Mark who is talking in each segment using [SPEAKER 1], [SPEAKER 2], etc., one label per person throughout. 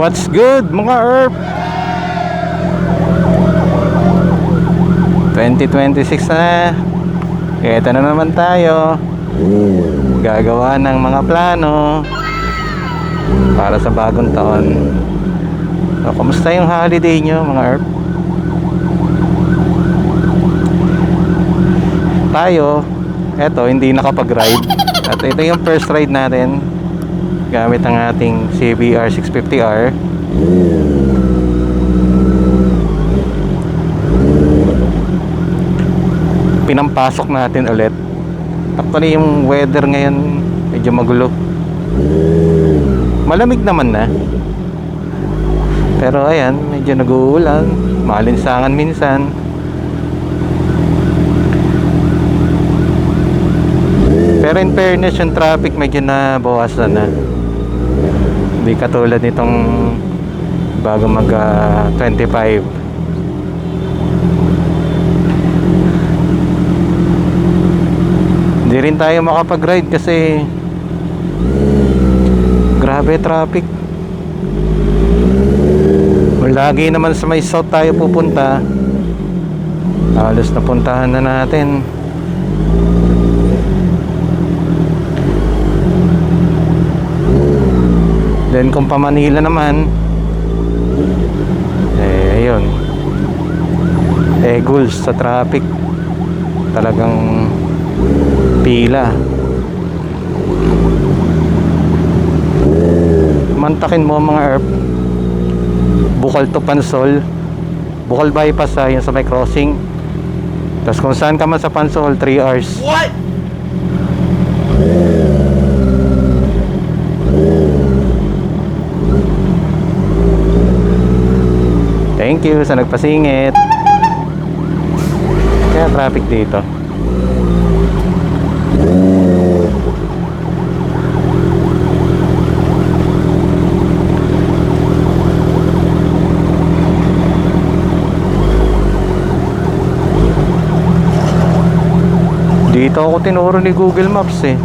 [SPEAKER 1] What's good mga Earth? 2026 na. Ito na naman tayo. Gagawa ng mga plano para sa bagong taon. So, kumusta yung holiday nyo mga Earth? Tayo, eto hindi nakapag-ride. At ito yung first ride natin gamit ang ating CBR 650R. Pinampasok natin ulit. Actually yung weather ngayon medyo magulo. Malamig naman na, pero ayan, medyo nag-uulan, maalinsangan minsan. Pero in fairness, yung traffic medyo nabawasan na. Hindi katulad nitong bago mag 25. Hindi rin tayo makapag-ride kasi grabe traffic. Lagi naman sa may south tayo pupunta. Halos napuntahan na natin. Then kung pa Manila naman, ayun, guls sa traffic. Talagang pila. Mantakin mo mga Earth, Bukal to Pansol, Bukal bypass yun sa may crossing. Tapos kung saan ka man sa Pansol, 3 hours. What? Thank you sa nagpasingit. Kaya traffic dito. Dito ako tinuro ni Google Maps 6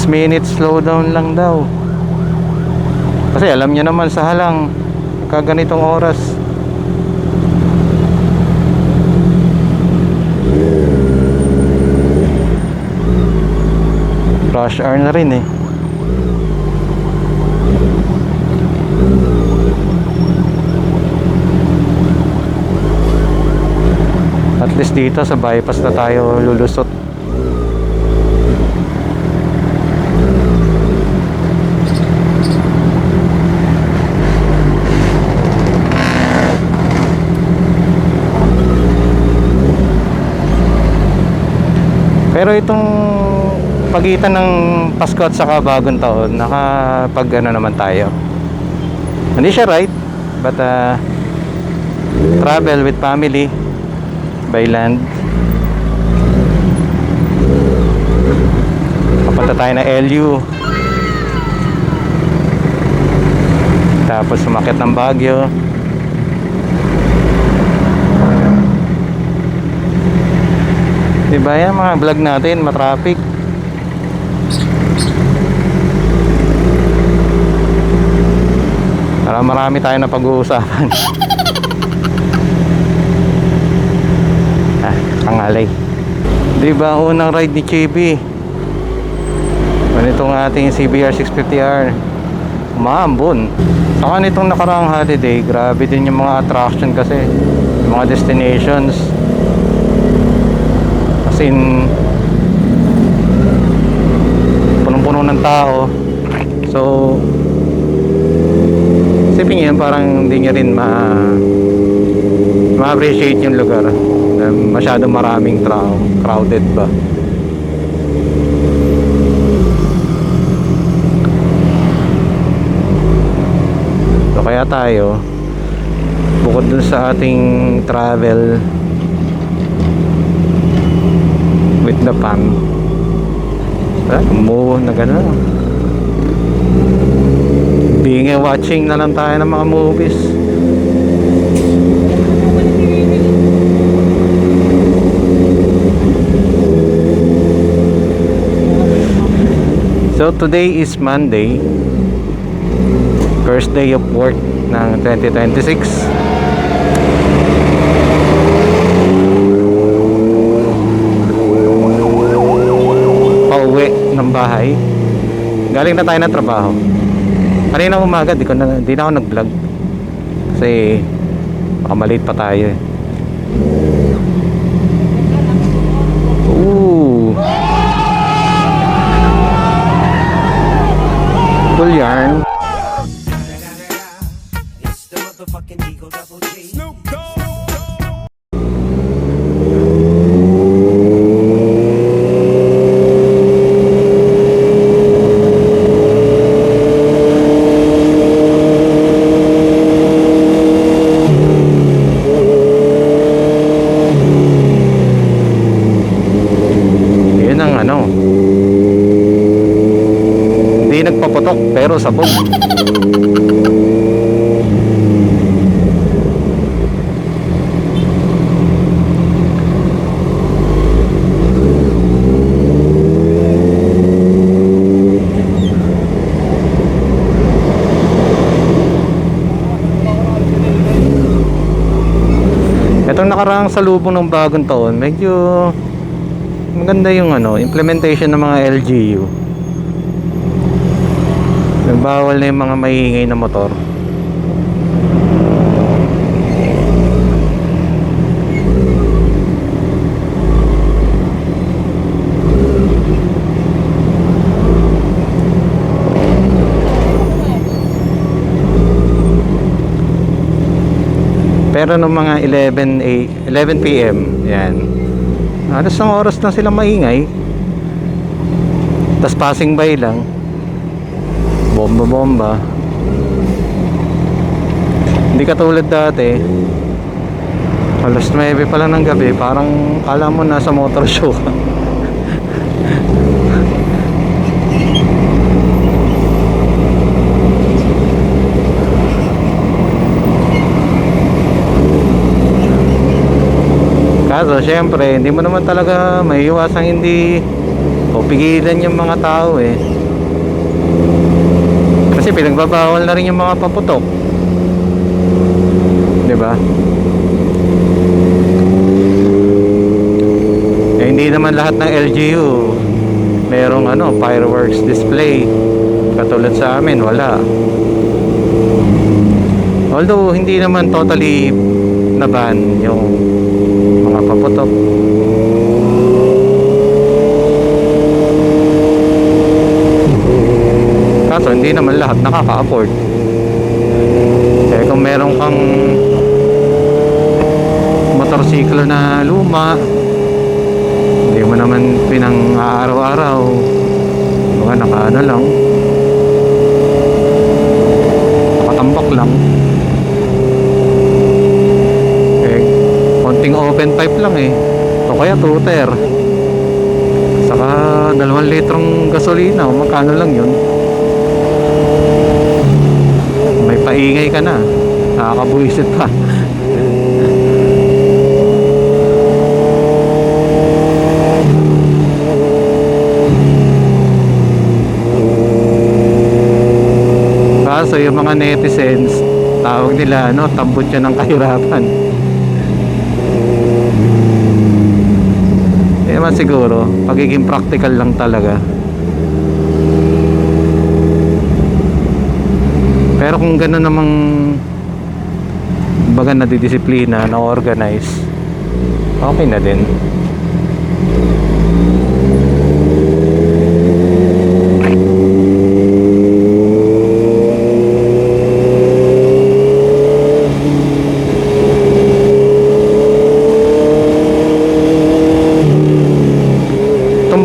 [SPEAKER 1] minutes slowdown lang daw. Kasi alam niya naman sa halang kaganitong oras. Rush hour na rin At least dito sa bypass na tayo lulusot. Pero itong pagitan ng Pasko at saka Bagong Taon, nakapag naman tayo. Hindi siya right, but travel with family by land. Papunta tayo na LU, tapos sumakit ng Baguio. Diba yan mga vlog natin, matraffic. Para marami tayo na pag-uusapan. Pangalay. Diba unang ride ni Chibi? Ganitong ating CBR 650R. Maambon. Saka nitong nakaraang holiday, grabe din yung mga attraction kasi. Yung mga destinations. As in, punong-puno ng tao. So, isipin yun, parang hindi nyo rin ma-appreciate yung lugar. Masyado maraming crowded ba. So kaya tayo, bukod dun sa ating travel with the fam, na gano'n, binge watching na lang tayo ng mga movies. So today is Monday. First day of work ng 2026. Pauwi ng bahay. Galing na tayo ng trabaho. Kanina umaga di na ako nag-vlog kasi baka malate pa tayo eh. Ooh, full yarn.
[SPEAKER 2] It's the motherfucking Eagle Double G. Snoop Dogg.
[SPEAKER 1] Yun ang ano, hindi nagpaputok pero sabog. Itong nakaraang salubong ng bagong taon, medyo maganda yung ano, implementation ng mga LGU. Nagbawal na yung mga maingay na motor. Pero nung mga 11 PM, yan. Alas ng oras na sila maingay. Tas passing by lang. Bomba-bomba. Hindi katulad dati. Alas 9 pa lang ng gabi, parang kala mo nasa motor show ka. Kaso syempre, hindi mo naman talaga may iwasang hindi o pigilan yung mga tao eh. Kasi pinagbabawal na rin yung mga paputok. 'Di ba? Eh, hindi naman lahat ng LGU merong ano, fireworks display. Katulad sa amin, wala. Although hindi naman totally na-ban yung mga paputok. Kaso hindi naman lahat nakaka-afford. Kaya kung meron kang motorsiklo na luma, hindi mo naman pinang-araw-araw, mga naka-ano lang, nakatambak lang, konting open pipe lang eh, o kaya tuter, saka 2 litrong gasolina, o magkano lang yun, may paingay ka na, nakakabuisit pa. Kaso yung mga netizens, tawag nila ano, tambot yan ng kahirapan. Naman siguro, pagiging practical lang talaga. Pero kung gano'n namang baga nadidisiplina, na-organize, okay na din.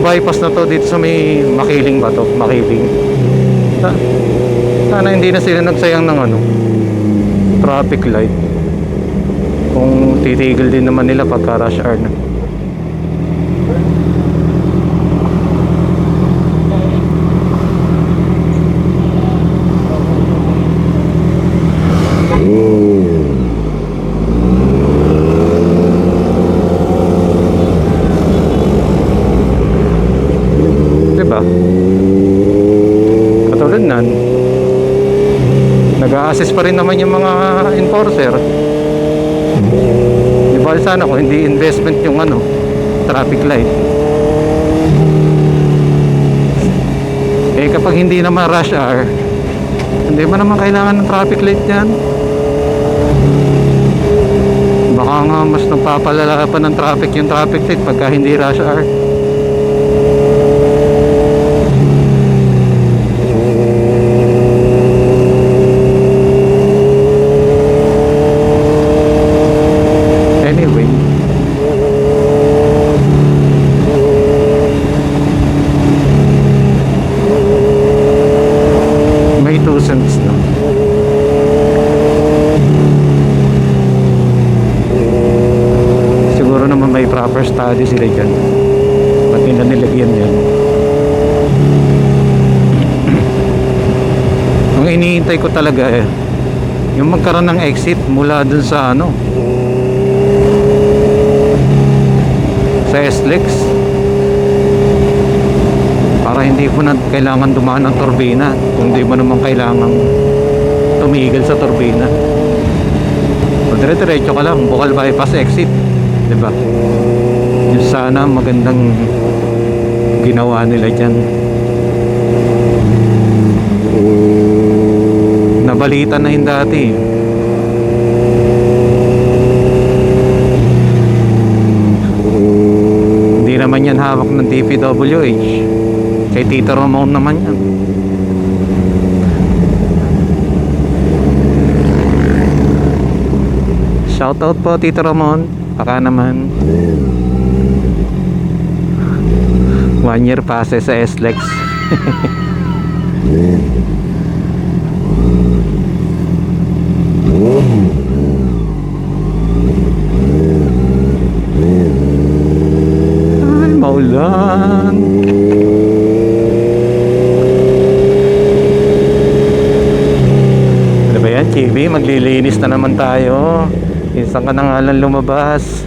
[SPEAKER 1] Bypass na to dito sa may Makiling ba to? Makiling. Sana hindi na sila nagsayang ng ano, traffic light. Kung titigil din naman nila pagka rush hour na. Katulad nan, Nag-a-assist pa rin naman yung mga enforcer. Di ba sana kung hindi investment yung ano, traffic light. Eh kapag hindi naman rush hour, hindi mo naman kailangan ng traffic light yan. Baka nga mas nagpapalala pa ng traffic yung traffic light pagka hindi rush hour. Anyway, may 2 cents na. Siguro naman may proper study sila dyan. Ba't nila nilagyan yan? Ang iniintay ko talaga yung magkaroon ng exit mula dun sa ano, sa SLEX, para hindi mo na kailangan dumaan ng turbina kung di mo naman kailangan tumigil sa turbina. Dire-diretso ka lang, Bukal bypass exit, diba? Yung sana magandang ginawa nila dyan. Nabalita na yun dati. Hindi naman yan hawak ng DPWH. Kay Tito Ramon naman yan. Shoutout po Tito Ramon. Baka naman 1 year passes sa SLEX. Ay, maulan. Ano ba yan, Chibi? Maglilinis na naman tayo. Isang ka na nga lang lumabas.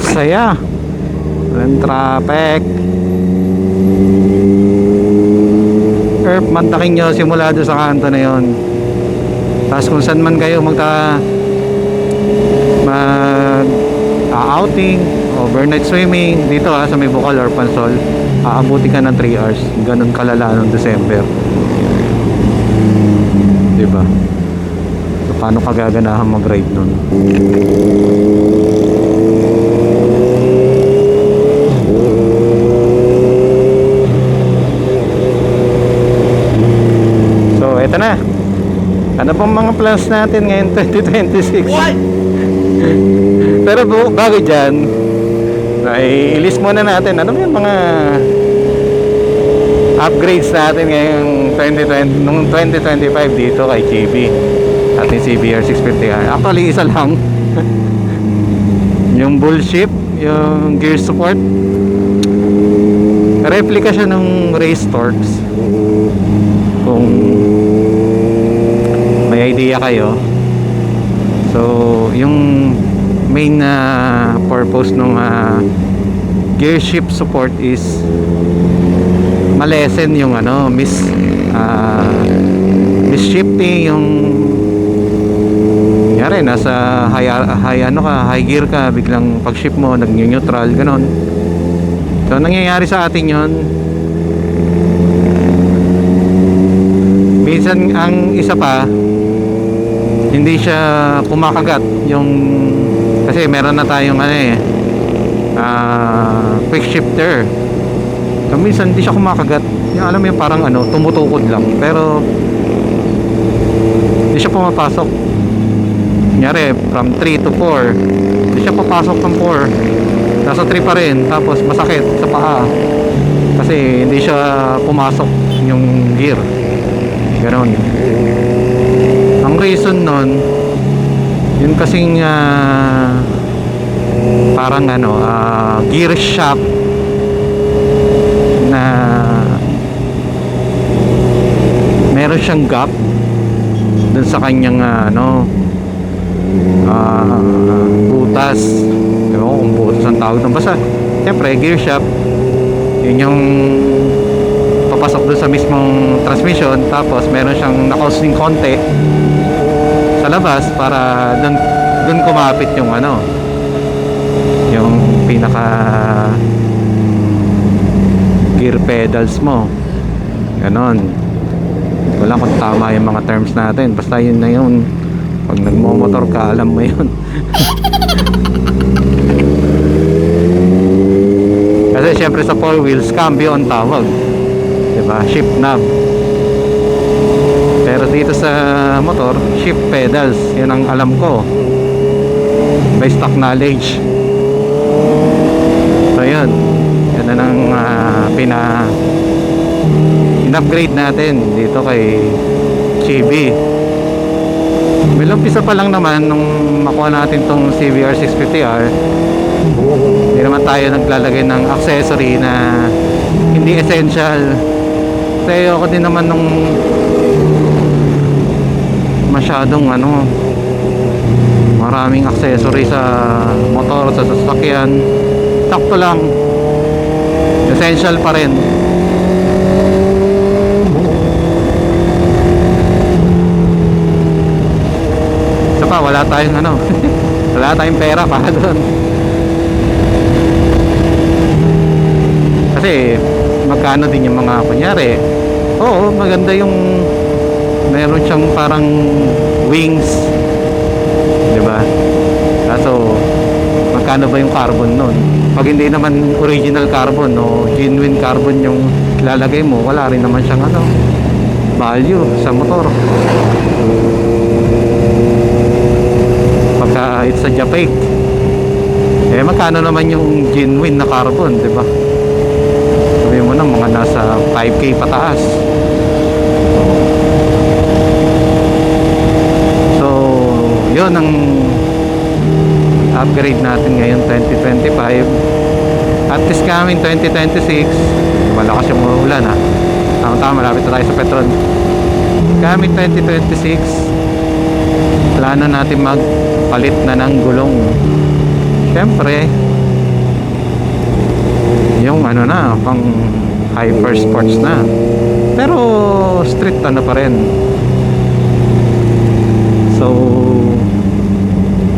[SPEAKER 1] saya. Walang traffic. Erp, mantakin nyo simula doon sa kanto na yon. Tapos kung saan man kayo outing, overnight swimming dito sa may Bukal or Pansol, aabuti ka ng 3 hours. Ganun kalala nung December, diba? So paano ka gaganahan mag-ride nun? So eto na, ano pong mga plans natin ngayon 2026? What? Pero bago dyan, i-list muna natin ano yung mga upgrades natin ngayong 2020, nung 2025 dito kay JB ating CBR 650R. Actually isa lang. Yung bullshit, yung gear support, replica siya ng race torques. Kung may idea kayo, so yung main purpose ng gear shift support is malesen yung misshifting, yung yari nasa high gear ka, biglang pag shift mo nag-neutral, ganon. So nangyayari sa atin yon. Minsan ang isa pa, hindi siya kumakagat yung, kasi meron na tayong quick shifter. So minsan hindi siya kumakagat. Yung alam mo yung parang tumutukod lang, pero hindi siya pumapasok. Kunyari from 3 to 4, hindi siya papasok ng 4, nasa 3 pa rin, tapos masakit sa paa kasi hindi siya pumasok yung gear, ganon. Ang reason nun, yun kasing parang gear shaft na meron siyang gap dun sa kanyang butas. Ewan ko kung butas ang tawag ng basta. Siyempre gear shaft, yun yung papasok dun sa mismong transmission, tapos meron siyang nakausing konti sa labas para dun kumapit yung yung pinaka gear pedals mo, ganon. Hindi ko lang kung tama yung mga terms natin, basta yun na yun. Pag nagmomotor ka, alam mo yun. Kasi syempre sa 4 wheels, cambio ang tawag, diba? Shift knob. Pero dito sa motor, shift pedals. Yan ang alam ko by stock knowledge. So yun, yan na ng in-upgrade natin dito kay JB. May umpisa pa lang naman nung makuha natin tong CBR 650R. Hindi naman tayo naglalagay ng accessory na hindi essential. Kasi ako din naman nung masyadong maraming accessory sa motor, sa sasakyan. Sakto lang, essential pa rin. Isa pa, wala tayong wala tayong pera para doon. Kasi magkano din yung mga kunyari, oo, maganda yung meron siyang parang wings, diba? Kaso magkano ba yung carbon nun? Pag hindi naman original carbon o genuine carbon yung lalagay mo, wala rin naman siyang value sa motor. Pagka it's a Japake, magkano naman yung genuine na carbon, diba? Sabi mo na mga nasa 5K pataas. So yun ang upgrade natin ngayon 2025. At this coming 2026, malakas yung ulan tama, malapit na tayo sa Petron. Coming 2026, plano natin magpalit na ng gulong. Siyempre yung ano na, pang hyper sports na. Pero street ano pa rin. So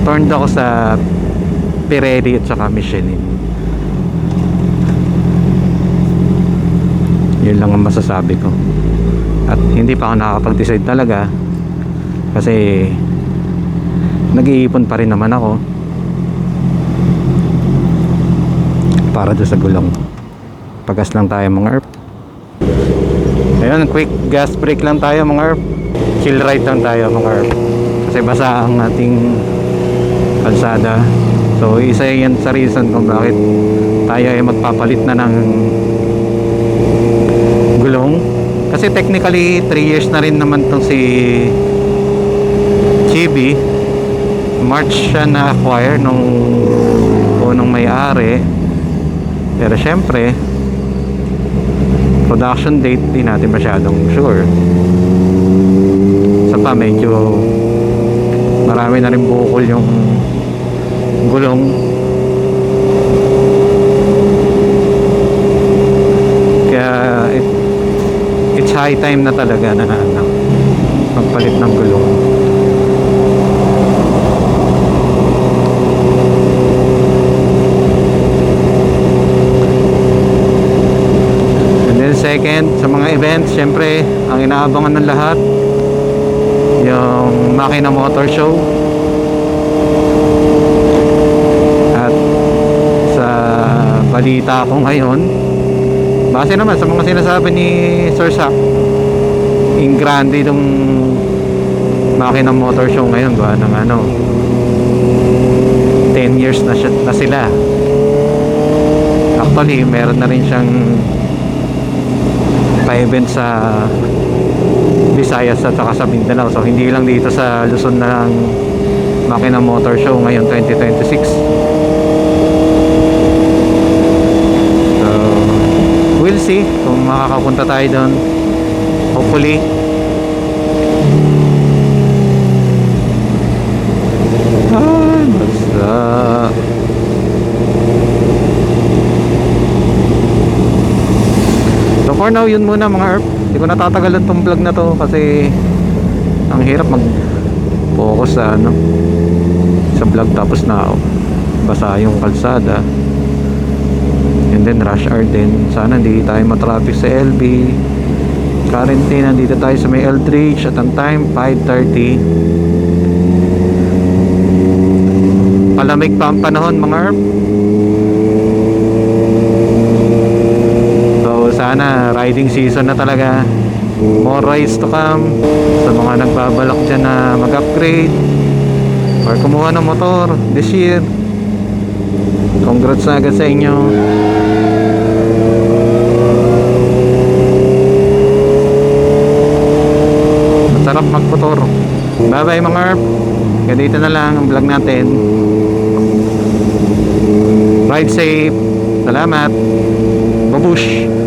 [SPEAKER 1] turned ako sa Pirelli at saka Michelin. Yun lang ang masasabi ko. At hindi pa ako nakakapag-decide talaga kasi nag-iipon pa rin naman ako para doon sa gulong. Pagas lang tayo mga ERP. Ayun, quick gas break lang tayo mga ERP. Chill ride lang tayo mga ERP kasi basa ang ating kalsada. So isa yan sa reason kung bakit tayo ay magpapalit na ng gulong. Kasi technically 3 years na rin naman tong si Chibi. March siya na-acquire nung unang may-ari. Pero syempre production date di natin masyadong sure. Sa pa medyo marami na rin bukol yung gulong. Kaya it's high time na talaga na magpalit ng gulong. And then second, sa mga events, syempre ang inaabangan ng lahat yung Makina Motor Show. At sa balita ko ngayon, base naman sa mga sinasabi ni Sir Sak, in grande itong Makina Motor Show ngayon, gawa ng 10 years na sila. Actually meron na rin siyang pa-event sa Visayas at saka sa Mindanao. So hindi lang dito sa Luzon na lang Makina Motor Show ngayon 2026. So we'll see kung makakapunta tayo doon. Hopefully. Basta so for now yun muna mga ERP. Hindi ko natatagalan tong vlog na to kasi ang hirap mag focus sa sa vlog tapos na basa yung kalsada. And then rush hour din. Sana hindi tayo matraffic sa LB. Currently nandito tayo sa may Eldridge at ang time 5:30. Palamig pa ang panahon mga ERP. So sana riding season na talaga. More rides to come. Sa mga nagbabalak dyan na mag-upgrade or kumuha ng motor this year, congrats na agad sa inyo. Masarap magmotor. Bye bye mga ERP. Ganito na lang ang vlog natin. Ride safe. Salamat. Babush.